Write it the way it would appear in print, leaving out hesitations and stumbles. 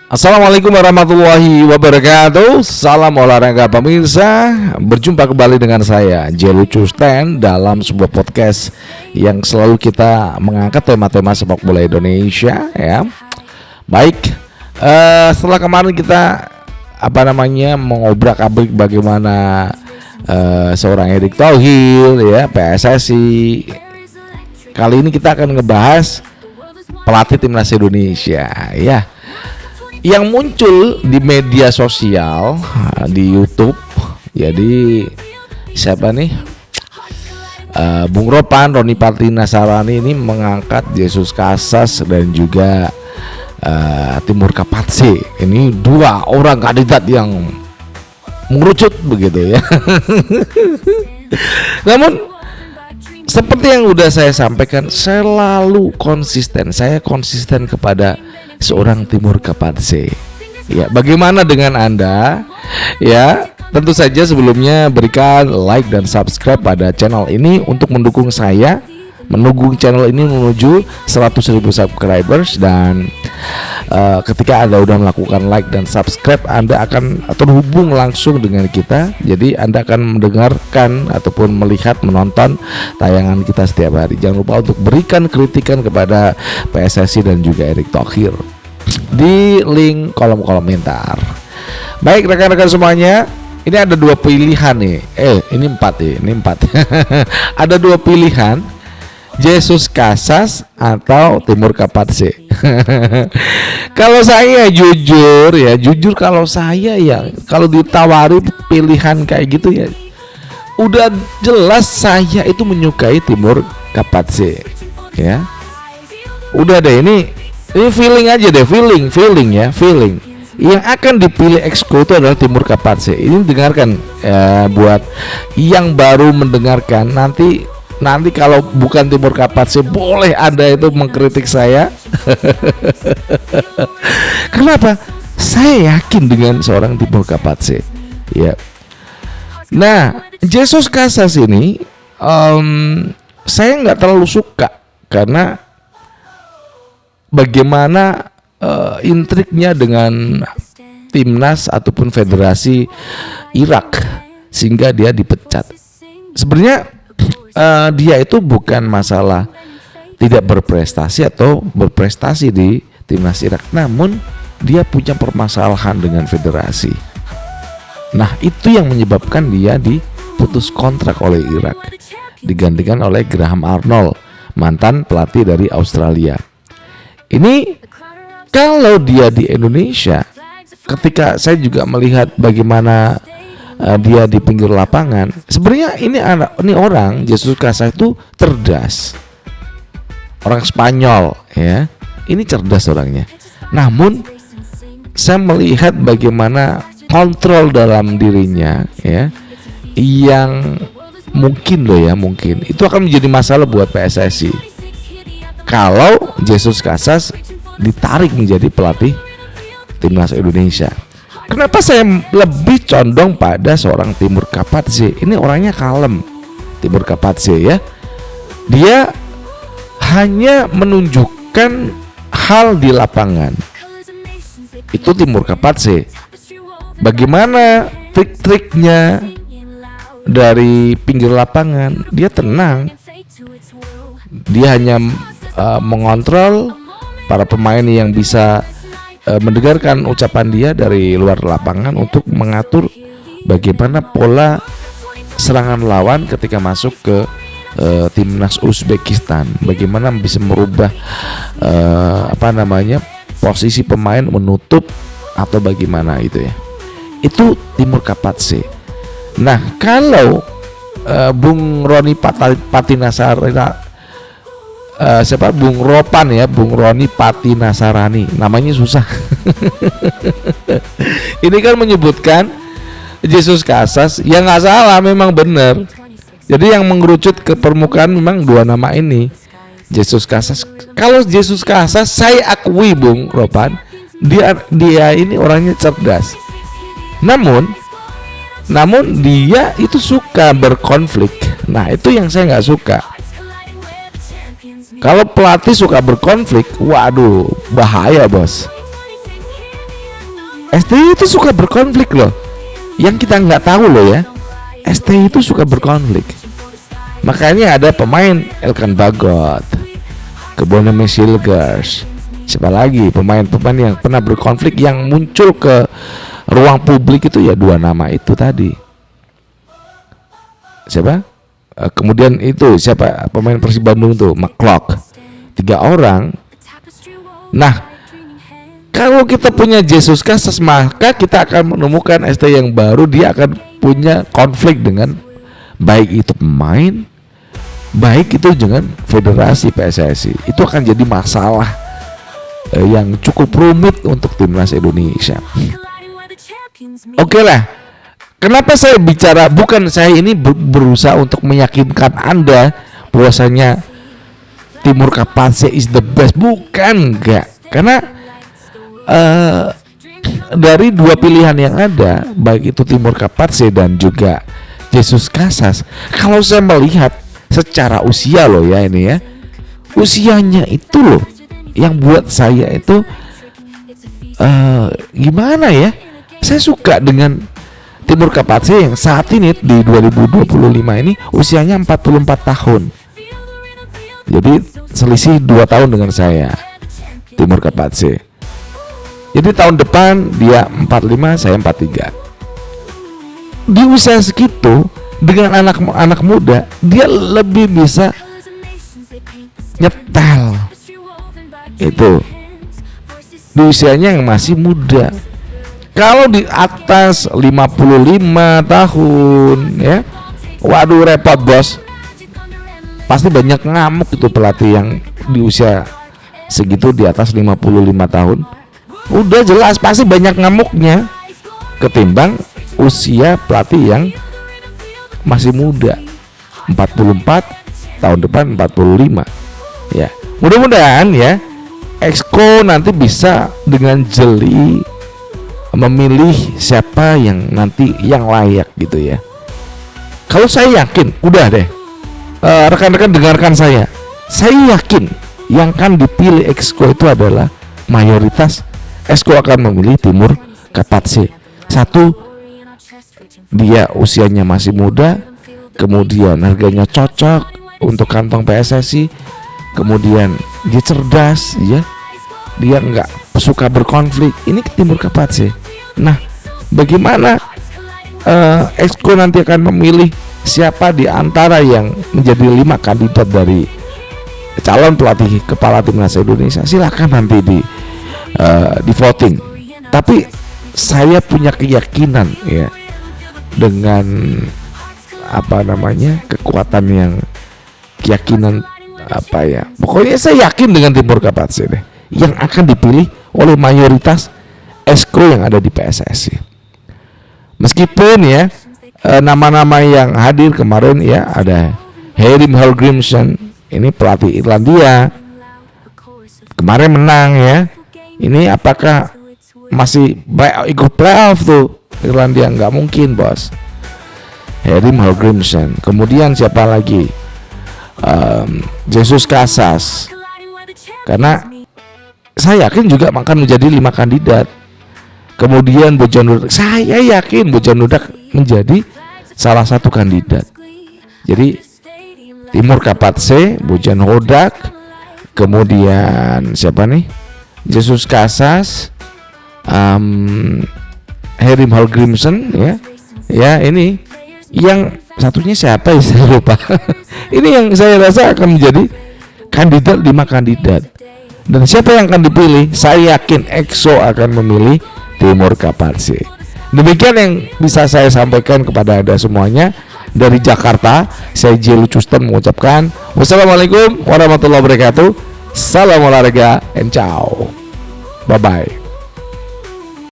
Assalamualaikum warahmatullahi wabarakatuh. Salam olahraga pemirsa. Berjumpa kembali dengan saya Jelucu Stan dalam sebuah podcast yang selalu kita mengangkat tema-tema sepak bola Indonesia ya. Baik, setelah kemarin kita mengobrak-abrik bagaimana seorang Erick Thohir ya, PSSI. Kali ini kita akan ngebahas pelatih timnas Indonesia ya, yang muncul di media sosial, di YouTube. Jadi siapa nih? Bung Ropan, Roni Patinasarani ini mengangkat Jesus Casas dan juga Timur Kapatse. Ini dua orang kandidat yang mengerucut begitu ya. Namun seperti yang udah saya sampaikan, saya konsisten kepada seorang Timur Kapatse. Ya, bagaimana dengan Anda? Ya, tentu saja sebelumnya berikan like dan subscribe pada channel ini untuk mendukung saya menunggu channel ini menuju 100.000 subscribers. Dan ketika Anda udah melakukan like dan subscribe, Anda akan terhubung langsung dengan kita. Jadi Anda akan mendengarkan ataupun melihat, menonton tayangan kita setiap hari. Jangan lupa untuk berikan kritikan kepada PSSI dan juga Erick Thohir di link kolom komentar. Baik rekan-rekan semuanya, ini ada dua pilihan nih. Ini empat. Ada dua pilihan, Jesus Casas atau Timur Kapatse. Kalau saya jujur kalau saya kalau ditawari pilihan kayak gitu ya, udah jelas saya itu menyukai Timur Kapatse ya. Udah deh, ini feeling aja deh, feeling yang akan dipilih exco itu adalah Timur Kapatse. Ini dengarkan buat yang baru mendengarkan, nanti kalau bukan Timur Kapatse boleh Anda itu mengkritik saya. Kenapa? Saya yakin dengan seorang Timur Kapatse ya. Nah, Jesus Casas ini saya nggak terlalu suka karena bagaimana intriknya dengan timnas ataupun federasi Irak sehingga dia dipecat. Sebenarnya dia itu bukan masalah tidak berprestasi atau berprestasi di timnas Irak, namun dia punya permasalahan dengan federasi. Nah, itu yang menyebabkan dia diputus kontrak oleh Irak, digantikan oleh Graham Arnold, mantan pelatih dari Australia. Ini kalau dia di Indonesia, ketika saya juga melihat bagaimana dia di pinggir lapangan, sebenarnya ini orang Jesus Casas itu cerdas, orang Spanyol ya, ini cerdas orangnya. Namun saya melihat bagaimana kontrol dalam dirinya ya, yang mungkin itu akan menjadi masalah buat PSSI kalau Jesus Casas ditarik menjadi pelatih timnas Indonesia. Kenapa saya lebih condong pada seorang Timur Kapatse? Ini orangnya kalem, Timur Kapatse ya. Dia hanya menunjukkan hal di lapangan. Itu Timur Kapatse. Bagaimana trik-triknya dari pinggir lapangan? Dia tenang. Dia hanya mengontrol para pemain yang bisa mendengarkan ucapan dia dari luar lapangan untuk mengatur bagaimana pola serangan lawan ketika masuk ke timnas Uzbekistan, bagaimana bisa merubah posisi pemain menutup atau bagaimana itu ya. Itu Timur Kapatse. Nah, kalau Bung Roni Patinasarani, Bung Ropan ya, Bung Roni Patinasarani, namanya susah. Ini kan menyebutkan Jesus Casas, yang nggak salah, memang benar. Jadi yang mengerucut ke permukaan memang dua nama ini, Jesus Casas. Kalau Jesus Casas, saya akui Bung Ropan, dia ini orangnya cerdas. Namun dia itu suka berkonflik. Nah, itu yang saya nggak suka. Kalau pelatih suka berkonflik, waduh, bahaya bos. STI itu suka berkonflik loh. Yang kita nggak tahu loh ya, STI itu suka berkonflik. Makanya ada pemain Elkan Bagot, Keboneme Silgers, siapa lagi pemain-pemain yang pernah berkonflik yang muncul ke ruang publik itu ya dua nama itu tadi. Siapa? Kemudian itu siapa pemain Persib Bandung tuh, McClock. 3 orang. Nah, kalau kita punya Jesus Casas, maka kita akan menemukan STI yang baru. Dia akan punya konflik dengan baik itu pemain, baik itu dengan federasi PSSI. Itu akan jadi masalah yang cukup rumit untuk timnas Indonesia. Oke lah, kenapa saya bicara, bukan saya ini berusaha untuk meyakinkan Anda bahwasanya Timur Kapase is the best, bukan, enggak. Karena dari dua pilihan yang ada, baik itu Timur Kapase dan juga Jesus Casas, kalau saya melihat secara usia loh ya, ini ya, usianya itu loh yang buat saya itu gimana ya, saya suka dengan Timur Kapase yang saat ini di 2025 ini usianya 44 tahun. Jadi selisih 2 tahun dengan saya, Timur Kapase. Jadi tahun depan dia 45, saya 43. Di usia segitu dengan anak muda, dia lebih bisa nyetel. Itu di usianya yang masih muda. Kalau di atas 55 tahun ya, waduh repot bos. Pasti banyak ngamuk itu pelatih yang di usia segitu, di atas 55 tahun. Udah jelas pasti banyak ngamuknya ketimbang usia pelatih yang masih muda, 44, tahun depan 45. Ya, mudah-mudahan ya Exco nanti bisa dengan jeli memilih siapa yang nanti yang layak gitu ya. Kalau saya yakin, udah deh, rekan-rekan dengarkan saya yakin yang akan dipilih Exco itu adalah mayoritas Exco akan memilih Timur Kapase. Satu, dia usianya masih muda, kemudian harganya cocok untuk kantong PSSI, kemudian dia cerdas ya, dia nggak suka berkonflik. Ini ke Timur Kapase. Nah, bagaimana Exco nanti akan memilih siapa di antara yang menjadi 5 kandidat dari calon pelatih kepala timnas Indonesia? Silakan nanti di voting. Tapi saya punya keyakinan ya, dengan kekuatan yang keyakinan pokoknya saya yakin dengan Timur Kapase deh yang akan dipilih oleh mayoritas Exco yang ada di PSSI. Meskipun ya nama-nama yang hadir kemarin ya, ada Herim Hallgrímsson, ini pelatih Irlandia, kemarin menang ya. Ini apakah masih ikut playoff tuh Irlandia? Nggak mungkin bos. Herim Hallgrímsson. Kemudian siapa lagi? Jesus Casas. Karena saya yakin juga akan menjadi 5 kandidat. Kemudian Bojan Hudak. Saya yakin Bojan Hudak menjadi salah satu kandidat. Jadi Timur Kapase, Bojan Hudak, kemudian siapa nih? Jesus Casas, Herim Hallgrímsson ya ini yang satunya siapa ya, saya lupa. Ini yang saya rasa akan menjadi kandidat, 5 kandidat. Dan siapa yang akan dipilih? Saya yakin Exco akan memilih Timur Kapase. Demikian yang bisa saya sampaikan kepada Anda semuanya dari Jakarta. Saya J. Lucuston mengucapkan wassalamualaikum warahmatullahi wabarakatuh. Salam olahraga and ciao. Bye bye.